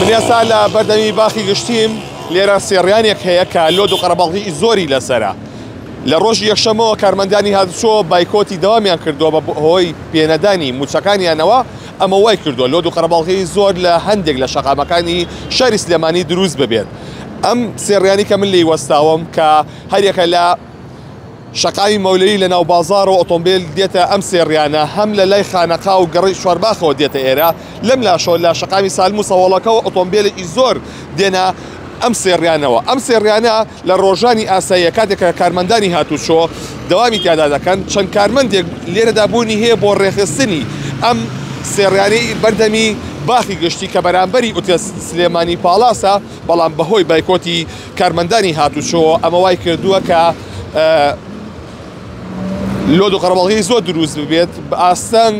ئێستا لە بەردەمی باخی گشتیم لێرە سێڕیانێک هەیە کە لۆد و قەرەباڵغی زۆری لەسەرە. لە ڕۆژی یەکشەمەوە کارمەندانی هاتوچۆ بایکۆتی دەوامیان کردووە بە هۆی پێنەدانی موچەکانیانەوە. ئەمە وای کردووە لۆد و قەرەباڵغی زۆر لە هەندێک لە شەقامەکانی شاری سلێمانی دروست ببێت. ئەم سێڕیانی کە من لی وەستاوم کە هەرێکە لە شەقامی مەولەی لە ناو بازارەوە ئۆتۆمبیل دێتە ئەم سێڕیانە، هەم لە لای خانەقا و گەڕی شوارباخەوە دێتە ئێرە، لەم لاشۆ لە شەقامی سالم و سەوەڵەکەەوە ئۆتۆمبیلێکی زۆر دێنە ئەم سێڕیانەوە. ئەم سێڕیانە لە ڕۆژانی ئاساییە کاتێکە کارمەندانی هاتوچۆ دەوامی تیادا دەکەن، چەند کارمەندێک لێرەدا بوونی هەیە بۆ ڕێخستنی ئەم سێڕیانەی بەردەمی باخی گشتی کە بەرامبەری ئوتێ سلێمانی پاڵاسە، بەڵام بەهۆی بایکۆتی کارمەندانی هاتوچۆ ئەمە وای کردووە کە لۆد و قەرەباڵغی زۆر دروست ببێت، ئاستان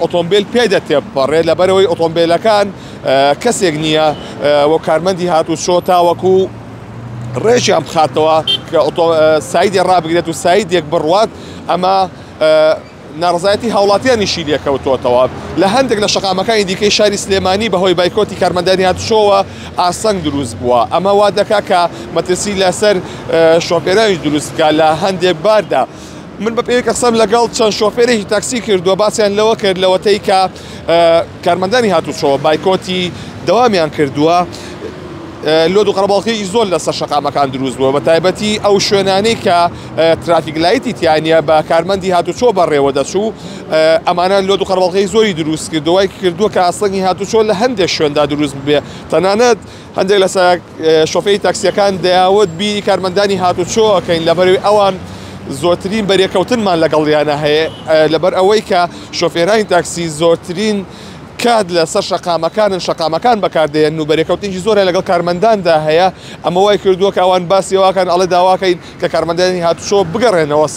ئۆتۆمبیل پێدە تێپەڕێت لەبەرەوەی ئۆتۆمبیلەکان کەسێک نییە وە کارمەندی هاتوچۆ تاوەکو ڕێژیان بخاتەوە کە سایدی ڕابگرێت و سایدێک بڕوات، ئەمە ناڕزایەتی هاوڵاتیانیشی لێکەوتۆتەوە. لە هەندێک لە شەقامەکانی دیکەی شاری سلێمانی بەهۆی بایکۆتی کارمەندانی هاتوچۆوە ئاسەنگ دروست بووە. ئەمە وا دەکا کە مەترسی لەسەر شۆفێرانی دروست بکە لە هەندێک باردا. من بە پێی قسەم لەگەڵ چەند شۆفێرێکی تاکسی کردووە، باسییان لەوە کرد لەوەتەی کە کارمەندانی هاتوچۆ بایکۆتی دەوامیان کردووە، لۆد و قەرەباڵغی زۆر لەسەر شەقامەکان دروست بووە، بە تایبەتی ئەو شوێنانەی کە ترافیک لایتی تیانە بە کارمەندی هاتوچۆ بەڕێوە دەچوو، ئەمانە لۆد و قەرەباڵغی زۆری دروست کردووای کردووە کە ئاسەنگی هاتوچۆ لە هەندێک شوێندا دروست ببێ. تەنانەت هەندێک لە شۆفێری تاکسیەکان دەیاوت بیری کارمەندانی هاتوچۆ ئەکەین لەبەروی ئەوان زۆرترین بەرێکەوتنمان لەگەڵیانە هەیە، لەبەر ئەوەی کە شۆفێرانی تاکسی زۆرترین کات لەسەر شەقامەکان بەکاردێن و بەرێکەوتنی زۆرە لەگەڵ کارمەنداندا هەیە. ئەمە وای کردووە کە ئەوان باسیەوەکان ئەڵێ داواکەین کە کارمەندانی هاتوچۆ بگەڕێنەوە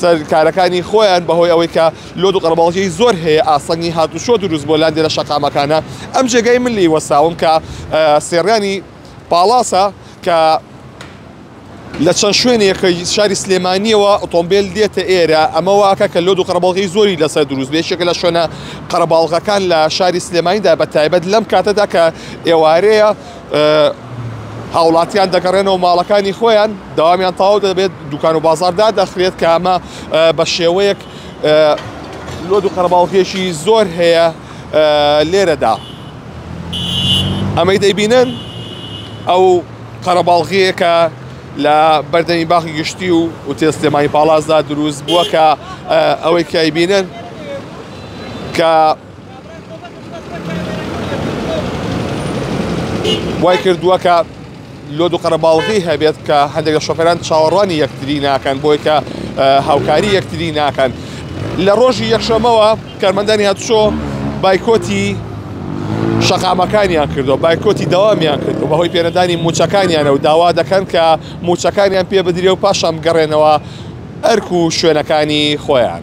سەر کارەکانی خۆیان بەهۆی ئەوەی کە لۆد و قەرەباڵغی زۆر هەیە ئاسەنگی هاتوچۆ دروست بۆ لاندێ لە شەقامەکانە. ئەم جێگەی من لی وەساوم کە سێڕیانی پاڵاسە کە لە چەند شوێنێکە شاری سلێمانیەوە ئۆتۆمبیل دێتە ئێرە، ئەمە واکە کە لۆد و قەرەباڵغی زۆری لەسەر دروست بێت. یەکێکە لە شوێنە قەرەباڵغەکان لە شاری سلێمانیدا بە تایبەت لەم کاتەدا کە ئێوارەیە هاوڵاتیان دەگەڕێنەوە ماڵەکانی خۆیان، دەوامیان تەواو دەبێت دوکان و بازاردا دەخرێت کە ئەمە بە شێوەیەک لۆد و قەرەباڵغیەکی زۆر هەیە لێرەدا. ئەمەی دەیبینن ئەو قەرەباڵغیەکە لە بەردەمی باخی گشتی و ئوتێ سلێمانی پاڵاسدا دروست بووە کە ئەوەی کەیبینن کە وای کردووە کە لۆد و قەرەباڵغی هەبێت کە هەندێک لە شۆفێران چاوەڕوانی یەکتری ناکەن بۆی کە هاوکاری یەکتری ناکەن. لە ڕۆژی یەکشەمەوە کارمەندانی هاتوچۆ بایکۆتی شەقامەکانیان کردو، بایکۆتی دەوامیان کردو بەهۆی پێنەدانی موچەکانیانە و داوا دەکەن کە موچەکانیان پێ بدرێ و پاشان بگەڕێنەوە ئەرک و شوێنەکانی خۆیان.